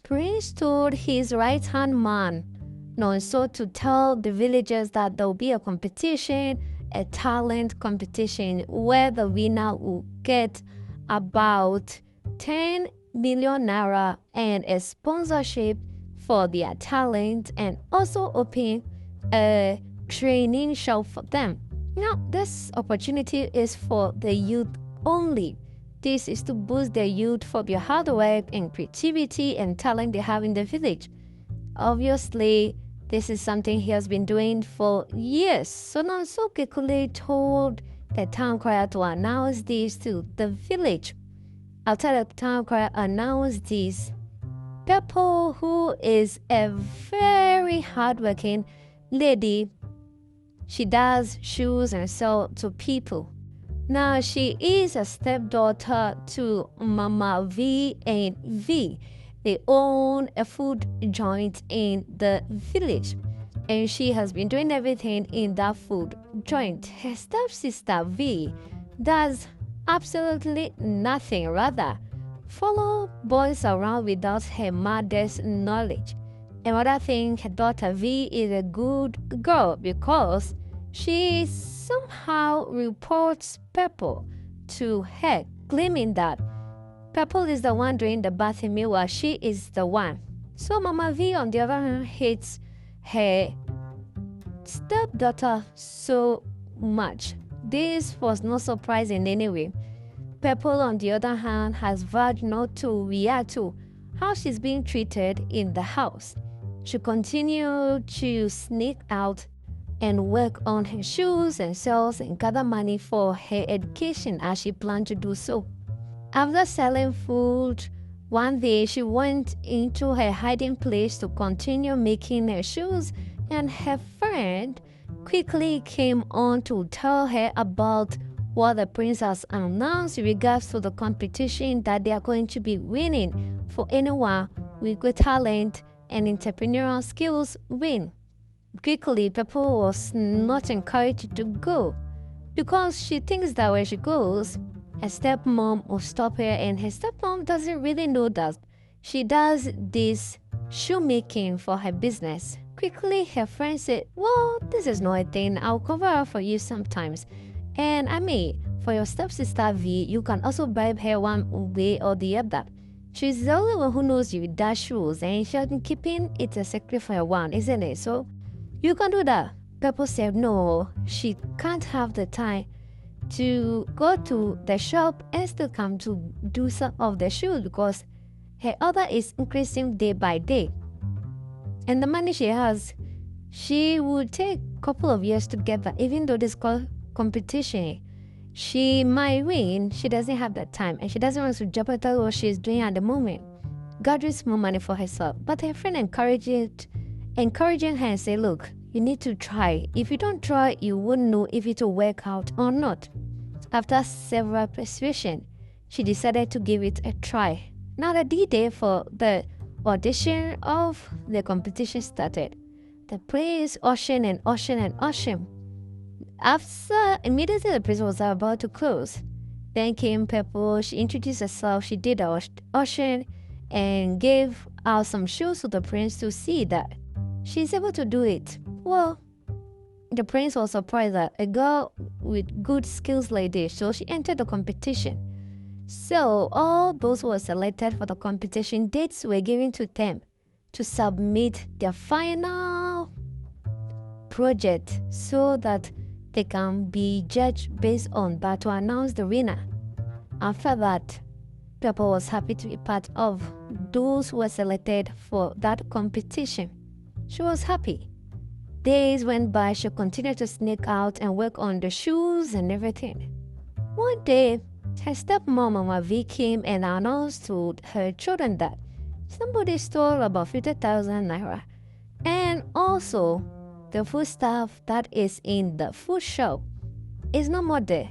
Prince told his right-hand man, Nonso, to tell the villagers that there will be a competition, a talent competition, where the winner will get about 10 million naira and a sponsorship for their talent, and also open a training shop for them. Now, this opportunity is for the youth only. This is to boost their youth for their hard work and creativity and talent they have in the village. Obviously, this is something he has been doing for years. So Nonso quickly told the town crier to announce this to the village. After the town crier announced this, Pepper, who is a very hardworking lady, she does shoes and sell to people. Now she is a stepdaughter to Mama V and V. They own a food joint in the village, and she has been doing everything in that food joint. Her stepsister V does absolutely nothing, rather follow boys around without her mother's knowledge. Another thing, her daughter V is a good girl because she somehow reports Pepper to her, claiming that Pepper is the one doing the bathing while she is the one. So Mama V, on the other hand, hates her stepdaughter so much. This was not surprising anyway. Pepper, on the other hand, has vowed not to react to how she's being treated in the house. She continued to sneak out and work on her shoes and sales and gather money for her education as she planned to do so. After selling food, one day she went into her hiding place to continue making her shoes, and her friend quickly came on to tell her about what the prince has announced in regards to the competition that they are going to be winning for anyone with good talent and entrepreneurial skills win. Quickly, Pepper was not encouraged to go because she thinks that when she goes, her stepmom will stop her, and her stepmom doesn't really know that she does this shoemaking for her business. Quickly, her friend said, well, this is not a thing. I'll cover up for you sometimes. And I mean, for your stepsister V, you can also bribe her one way or the other. She's the only one who knows you that shoes, and she's been keeping it a secret for a while, isn't it? So you can do that. Pepper said no, she can't have the time to go to the shop and still come to do some of the shoes because her order is increasing day by day. And the money she has, she will take a couple of years to get that, even though this called competition. She might win, she doesn't have that time, and she doesn't want to jeopardize what she's doing at the moment, gathering more money for herself. But her friend encouraging her and say, look, you need to try. If you don't try, you won't know if it will work out or not. After several persuasion, she decided to give it a try. Now the D-Day for the audition of the competition started. The place ocean and ocean and ocean. After, immediately the place was about to close. Then came Pepper. She introduced herself. She did the auction and gave out some shoes to the prince to see that she's able to do it. Well, the prince was surprised that a girl with good skills like this, so she entered the competition. So all those who were selected for the competition, dates were given to them to submit their final project so that they can be judged based on that to announce the winner. After that, Pepper was happy to be part of those who were selected for that competition. She was happy. Days went by, she continued to sneak out and work on the shoes and everything. One day, her stepmom, Mama V, came and announced to her children that somebody stole about 50,000 naira. And also, the food stuff that is in the food shop is no more there.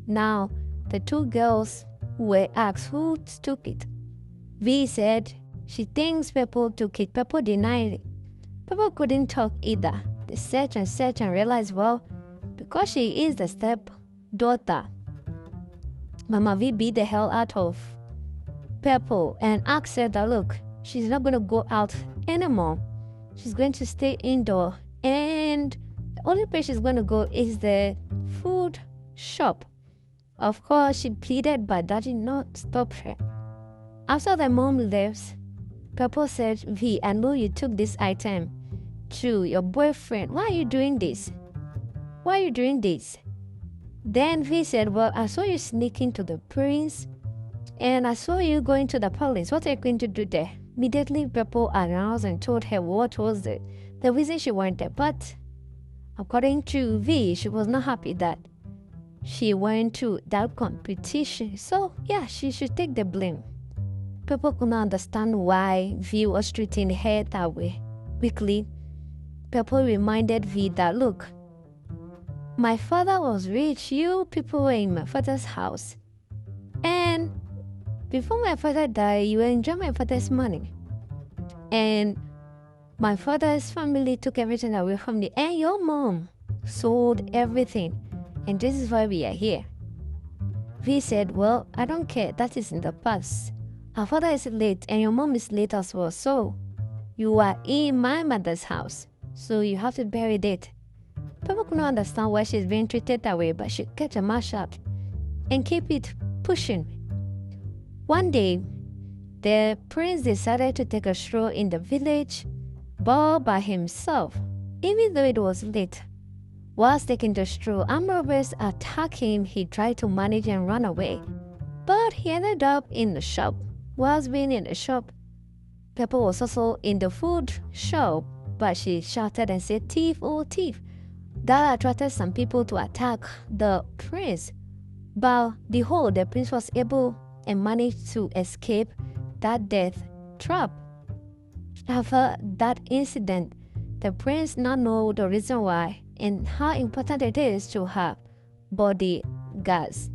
Now, the two girls were asked who took it. V said she thinks Pepper took it. Pepper denied it. Pepper couldn't talk either. They searched and realized, well, because she is the stepdaughter, Mama V beat the hell out of Pepper and asked her that, look, she's not going to go out anymore. She's going to stay indoor. And the only place she's going to go is the food shop. Of course, she pleaded, but that did not stop her. After the mom left, Pepper said, V, I know you took this item to your boyfriend. Why are you doing this? Why are you doing this? Then V said, well, I saw you sneaking to the prince and I saw you going to the palace. What are you going to do there? Immediately, Pepper announced and told her what was the reason she went there. But according to V, she was not happy that she went to that competition. So, yeah, she should take the blame. Pepper could not understand why V was treating her that way. Quickly, Pepper reminded V that, look, my father was rich. You people were in my father's house. And before my father died, you enjoyed my father's money. And my father's family took everything away from me. And your mom sold everything. And this is why we are here. V said, well, I don't care. That is in the past. Our father is late and your mom is late as well. So you are in my mother's house. So you have to bury it. Pepper could not understand why she's being treated that way, but she kept her mouth shut and kept it pushing. One day, the prince decided to take a stroll in the village, all by himself. Even though it was late, whilst taking the stroll, armed robbers attacked him. He tried to manage and run away, but he ended up in the shop. Whilst being in the shop, Pepper was also in the food shop, but she shouted and said, thief, oh thief. That attracted some people to attack the prince. But the prince was able and managed to escape that death trap. After that incident, the prince now knows the reason why and how important it is to have bodyguards.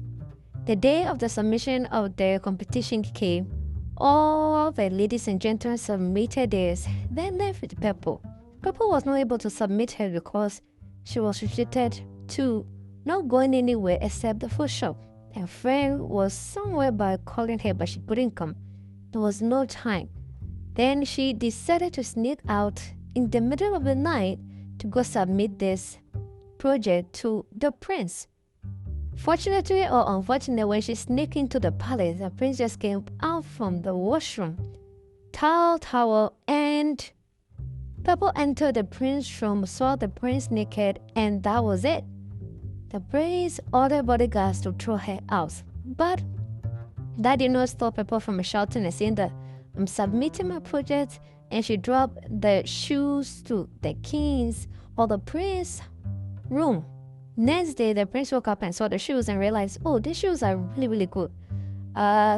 The day of the submission of the competition came. All the ladies and gentlemen submitted theirs, then left with Pepper. Pepper was not able to submit hers because she was restricted to not going anywhere except the food shop. Her friend was somewhere by calling her, but she couldn't come. There was no time. Then she decided to sneak out in the middle of the night to go submit this project to the prince. Fortunately or unfortunately, when she sneaked into the palace, the prince just came out from the washroom, towel, and Pepper entered the prince's room, saw the prince naked, and that was it. The prince ordered bodyguards to throw her out, but that did not stop Pepper from shouting and saying that I'm submitting my project, and she dropped the shoes to the king's or the prince's room. Next day, the prince woke up and saw the shoes and realized, oh, these shoes are really, really good.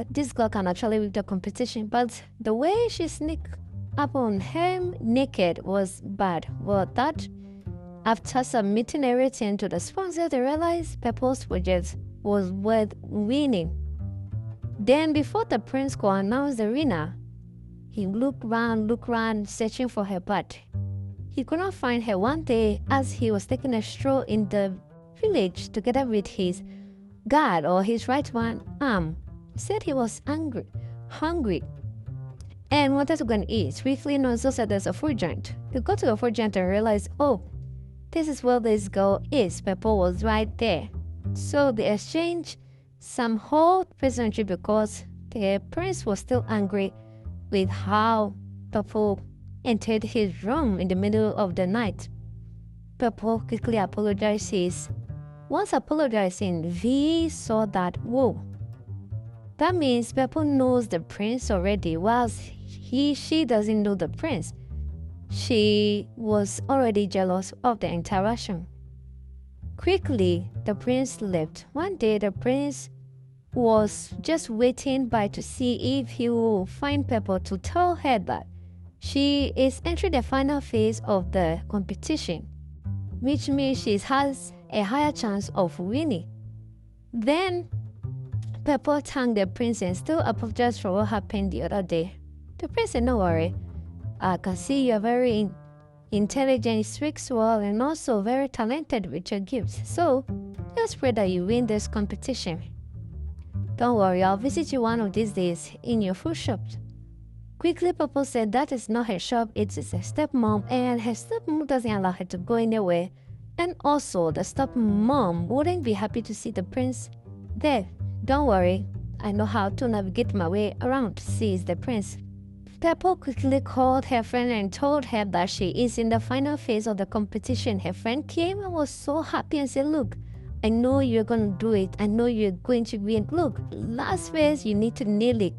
This girl can actually win the competition, but the way she sneaked up on him naked was bad. Well, that after submitting everything to the sponsor, they realized Pepper's project was worth winning. Then, before the prince could announce the winner, he looked around, searching for her, but he could not find her. One day, as he was taking a stroll in the village together with his guard or his right one arm, he said he was hungry, and wanted to go and eat. Swiftly, Nonzo said there's a food joint. They got to a food joint and realized, oh, this is where this girl is. Pepper was right there. So they exchanged some whole pleasantry because the prince was still angry with how Pepper entered his room in the middle of the night. Pepper quickly apologizes. Once apologizing, V saw that, whoa, that means Pepper knows the prince already, whilst she doesn't know the prince. She was already jealous of the interaction. Quickly, the prince left. One day, the prince was just waiting by to see if he will find Pepper to tell her that she is entering the final phase of the competition, which means she has a higher chance of winning. Then, Pepper thanked the prince and still apologized for what happened the other day. The prince said, no worry, I can see you're very intelligent, speaks well, and also very talented with your gifts. So, just pray that you win this competition. Don't worry, I'll visit you one of these days in your food shop. Quickly, Purple said that is not her shop, it is her stepmom, and her stepmom doesn't allow her to go anywhere. And also, the stepmom wouldn't be happy to see the prince there. Don't worry, I know how to navigate my way around, says the prince. Purple quickly called her friend and told her that she is in the final phase of the competition. Her friend came and was so happy and said, look, I know you're going to do it. I know you're going to win. Look, last phase, you need to nail it.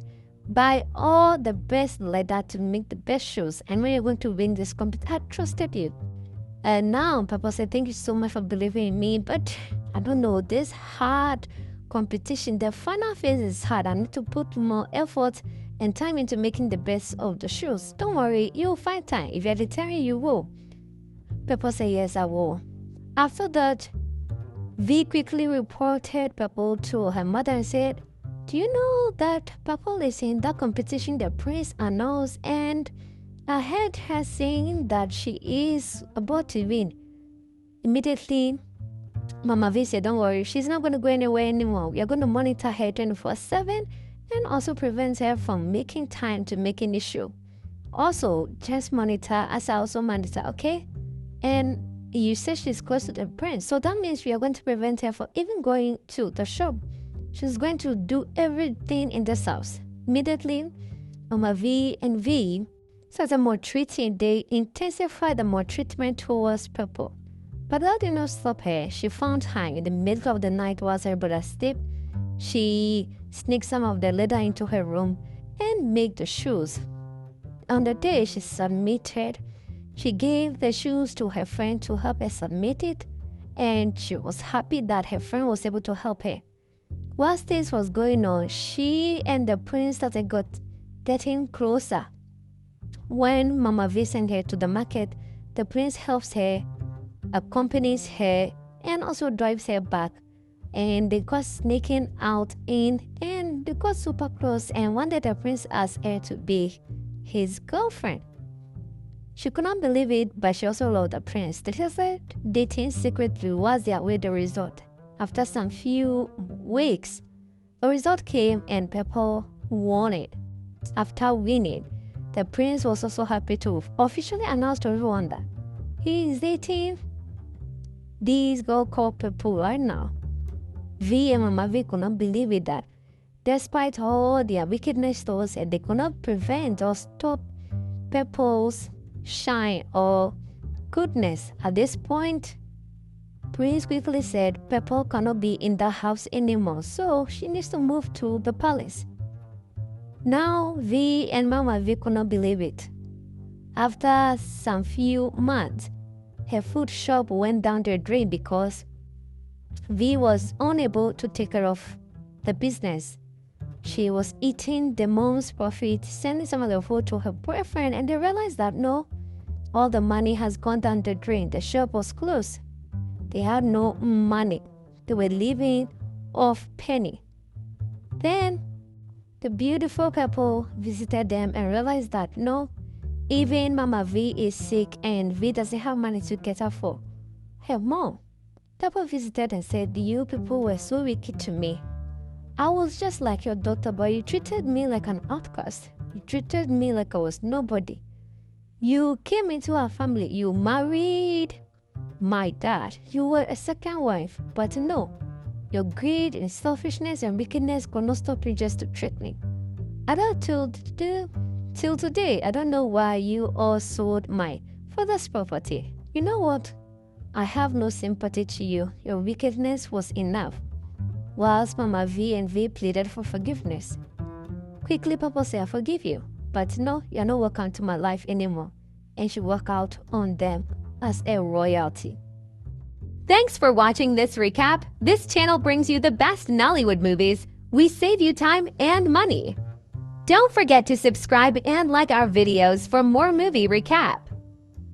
Buy all the best leather to make the best shoes. And when you're going to win this competition, I trusted you. And now Papa said, thank you so much for believing in me. But I don't know, this hard competition, the final phase is hard. I need to put more effort and time into making the best of the shoes. Don't worry, you'll find time. If you're determined, you will. Pepper said, yes, I will. After that, V quickly reported Purple to her mother and said, do you know that Purple is in that competition the prince announced, and I heard her saying that she is about to win. Immediately, Mama V said, don't worry, she's not going to go anywhere anymore. We are going to monitor her 24/7 and also prevent her from making time to make an issue. Also, just monitor as I also monitor, okay? And you said she's close to the prince, so that means we are going to prevent her from even going to the shop. She's going to do everything in this house. Immediately, Mama V and V started maltreating. They intensified the maltreatment towards Purple. But that did not stop her. She found time in the middle of the night while her brother slept. She sneaked some of the leather into her room and made the shoes. On the day she submitted, she gave the shoes to her friend to help her submit it, and she was happy that her friend was able to help her. Whilst this was going on, she and the prince started getting closer. When Mama V sent her to the market, the prince helps her, accompanies her, and also drives her back. And they got sneaking out in, and they got super close and wanted the prince as her to be his girlfriend. She could not believe it, but she also loved the prince. They started dating secretly while they await the result. After some few weeks, the result came and Purple won it. After winning, the prince was also happy to officially announce to everyone that he is dating this girl called Purple right now. V and Mama V could not believe it that despite all their wickedness towards her, they could not prevent or stop Purple's shine or goodness. At this point, Prince quickly said Purple cannot be in the house anymore, so she needs to move to the palace. Now V and Mama V could not believe it. After some few months, her food shop went down the drain because V was unable to take care of the business. She was eating the mom's profit, sending some of the food to her boyfriend, and they realized that no, all the money has gone down the drain. The shop was closed. They had no money. They were living off penny. Then the beautiful couple visited them and realized that no, even Mama V is sick and V doesn't have money to get her for her mom. Couple visited and said, you people were so wicked to me. I was just like your daughter, but you treated me like an outcast. You treated me like I was nobody. You came into our family. You married my dad. You were a second wife. But no, your greed and selfishness and wickedness could not stop you just to treat me. I don't till today, I don't know why you all sold my father's property. You know what? I have no sympathy to you. Your wickedness was enough. Whilst Mama V and V pleaded for forgiveness. Quickly, Papa said, I forgive you. But no, you're not welcome to my life anymore. And she walked out on them as a royalty. Thanks for watching this recap. This channel brings you the best Nollywood movies. We save you time and money. Don't forget to subscribe and like our videos for more movie recaps.